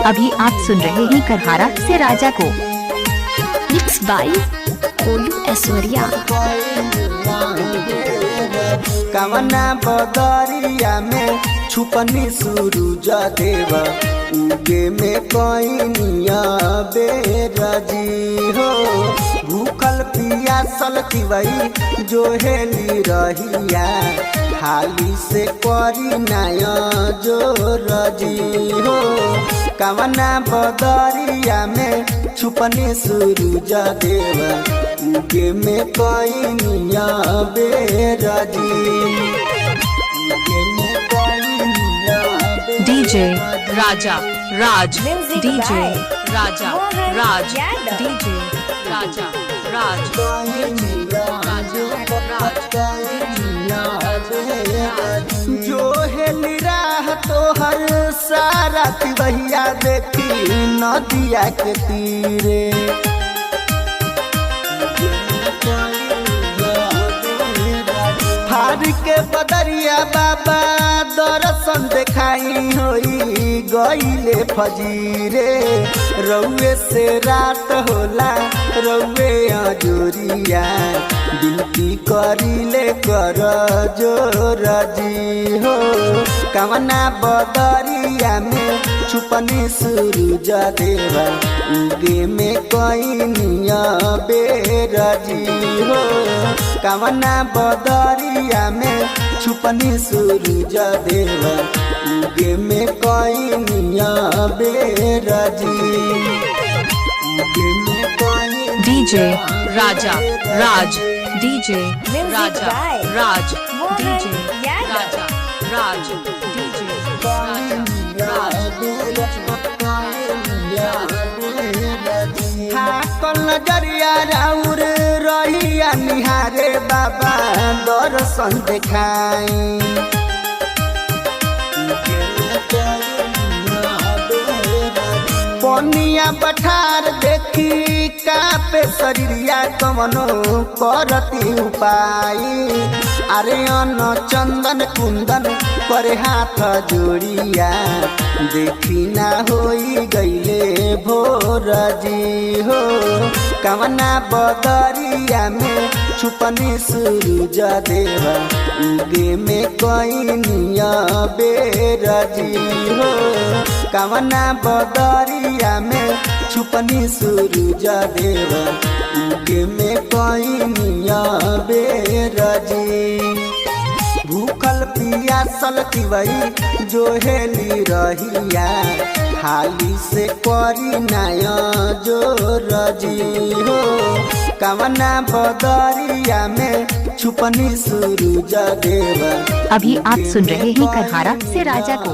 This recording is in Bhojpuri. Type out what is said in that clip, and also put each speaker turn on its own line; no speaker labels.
अभी आप सुन रहे हैं करहारा से राजा को।
मिक्स बाय कोलू ऐश्वर्या।
कवना बदरिया में छुपनी सूरज देव उगे में कोइनिया बेरजी हो। भूखल पियासल तिवई जो हेली रहिया हाली से करी नाया जो रजी हो। कवना बदरिया में छुपनी सूरज देव उगे में कोइनिया बेरजी।
डीजे राजा राज, डीजे राजा राज, डीजे राजा राज,
जो हेली राह तोहर सारा तिवैया देखी नदिया के तीरे। फाड़ के बदरिया बाबा दर्शन देखाई होई गईले फजीरे। रउए से रात होला रउए अजोरिया बिनती करिले कर जोरजी हो। कवना बदरिया में छुपनी सूरज देवा उगे में कोइनिया बेरजी हो। कवना बदरिया में छुपनी सूरज देवा उगे में कोइनिया बेरजी।
डीजे राजा राज, डीजे राजा राज, डीजे राजा राज, डीजे
थाकल नजरिया राउर रहिया निहारे बाबा दर्शन देखाई। पनिया पठार देखी कापे शरीरिया कवनो करती उपाय। अरे अन्न चंदन कुंदन पर हाथ जोड़िया देखी ना होई गईले भोरजी हो। कवना बदरिया में छुपनी सूरज देवा उगे में कोइनिया बेरजी हो। कवना बदरिया में छुपनी सूरज देवा उगे में कोइनिया बेरजी। भूखल पियासल तिवई जो हेली रहिया हाली से करी नाया जो रजी हो। कवना बदरिया में छुपनी सूरज देवा।
अभी आप सुन रहे हैं करहारा से राजा को।